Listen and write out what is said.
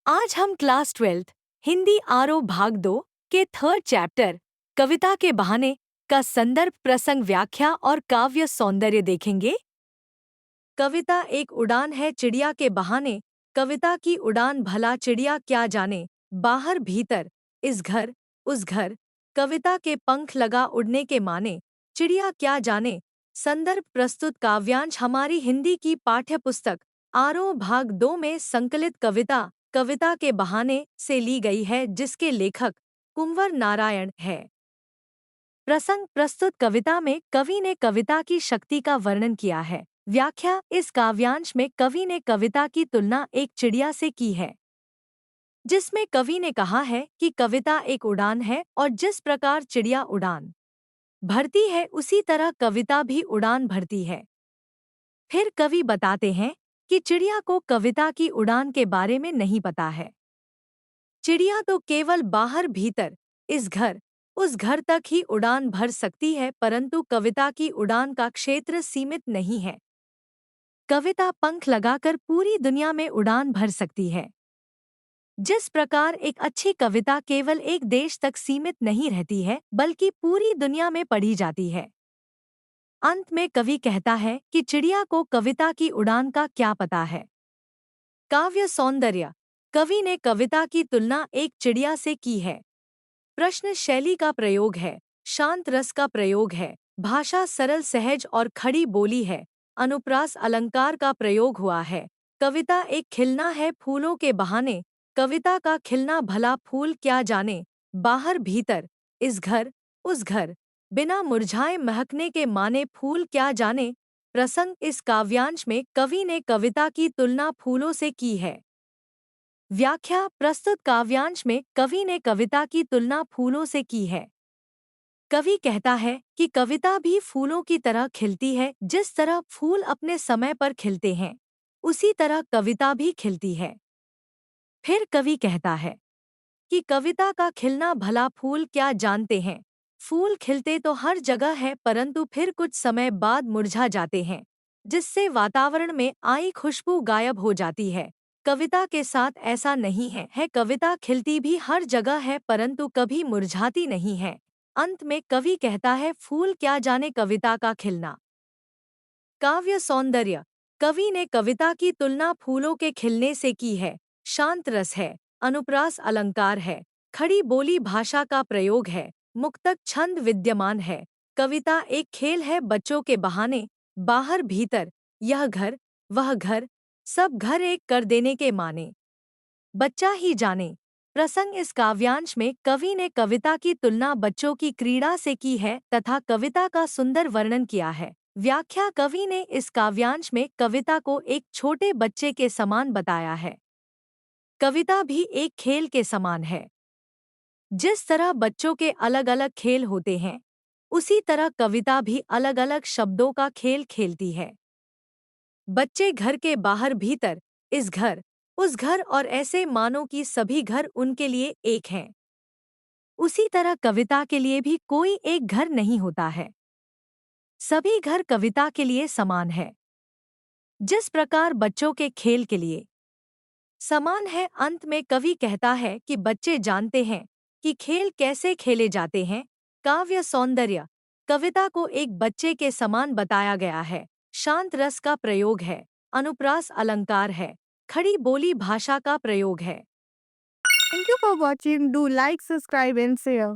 आज हम क्लास 12 हिंदी आरो भाग 2 के थर्ड चैप्टर कविता के बहाने का संदर्भ प्रसंग व्याख्या और काव्य सौंदर्य देखेंगे। कविता एक उड़ान है चिड़िया के बहाने। कविता की उड़ान भला चिड़िया क्या जाने, बाहर भीतर इस घर उस घर। कविता के पंख लगा उड़ने के माने, चिड़िया क्या जाने। संदर्भ प्रस्तुत काव्यांश हमारी हिंदी की पाठ्य पुस्तक आरोह भाग 2 में संकलित कविता कविता के बहाने से ली गई है, जिसके लेखक कुंवर नारायण है। प्रसंग प्रस्तुत कविता में कवि ने कविता की शक्ति का वर्णन किया है। व्याख्या इस काव्यांश में कवि ने कविता की तुलना एक चिड़िया से की है, जिसमें कवि ने कहा है कि कविता एक उड़ान है और जिस प्रकार चिड़िया उड़ान भरती है उसी तरह कविता भी उड़ान भरती है। फिर कवि बताते हैं कि चिड़िया को कविता की उड़ान के बारे में नहीं पता है। चिड़िया तो केवल बाहर भीतर इस घर उस घर तक ही उड़ान भर सकती है, परंतु कविता की उड़ान का क्षेत्र सीमित नहीं है। कविता पंख लगाकर पूरी दुनिया में उड़ान भर सकती है। जिस प्रकार एक अच्छी कविता केवल एक देश तक सीमित नहीं रहती है, बल्कि पूरी दुनिया में पढ़ी जाती है। अंत में कवि कहता है कि चिड़िया को कविता की उड़ान का क्या पता है। काव्य सौंदर्य कवि ने कविता की तुलना एक चिड़िया से की है। प्रश्न शैली का प्रयोग है, शांत रस का प्रयोग है, भाषा सरल सहज और खड़ी बोली है, अनुप्रास अलंकार का प्रयोग हुआ है। कविता एक खिलना है फूलों के बहाने। कविता का खिलना भला फूल क्या जाने, बाहर भीतर इस घर उस घर। बिना मुरझाए महकने के माने फूल क्या जाने। प्रसंग इस काव्यांश में कवि ने कविता की तुलना फूलों से की है। व्याख्या प्रस्तुत काव्यांश में कवि ने कविता की तुलना फूलों से की है। कवि कहता है कि कविता भी फूलों की तरह खिलती है। जिस तरह फूल अपने समय पर खिलते हैं, उसी तरह कविता भी खिलती है। फिर कवि कहता है कि कविता का खिलना भला फूल क्या जानते हैं। फूल खिलते तो हर जगह है, परंतु फिर कुछ समय बाद मुरझा जाते हैं, जिससे वातावरण में आई खुशबू गायब हो जाती है। कविता के साथ ऐसा नहीं है, कविता खिलती भी हर जगह है, परंतु कभी मुरझाती नहीं है। अंत में कवि कहता है फूल क्या जाने कविता का खिलना। काव्य सौंदर्य कवि ने कविता की तुलना फूलों के खिलने से की है। शांत रस है, अनुप्रास अलंकार है, खड़ी बोली भाषा का प्रयोग है, मुक्तक छंद विद्यमान है। कविता एक खेल है बच्चों के बहाने। बाहर भीतर यह घर वह घर, सब घर एक कर देने के माने, बच्चा ही जाने। प्रसंग इस काव्यांश में कवि ने कविता की तुलना बच्चों की क्रीड़ा से की है तथा कविता का सुंदर वर्णन किया है। व्याख्या कवि ने इस काव्यांश में कविता को एक छोटे बच्चे के समान बताया है। कविता भी एक खेल के समान है। जिस तरह बच्चों के अलग अलग खेल होते हैं, उसी तरह कविता भी अलग अलग शब्दों का खेल खेलती है। बच्चे घर के बाहर भीतर इस घर उस घर और ऐसे मानो कि सभी घर उनके लिए एक हैं। उसी तरह कविता के लिए भी कोई एक घर नहीं होता है, सभी घर कविता के लिए समान है। जिस प्रकार बच्चों के खेल के लिए समान है, अंत में कवि कहता है कि बच्चे जानते हैं कि खेल कैसे खेले जाते हैं। काव्य सौंदर्य कविता को एक बच्चे के समान बताया गया है। शांत रस का प्रयोग है, अनुप्रास अलंकार है, खड़ी बोली भाषा का प्रयोग है। Thank you for watching. Do like, subscribe and share.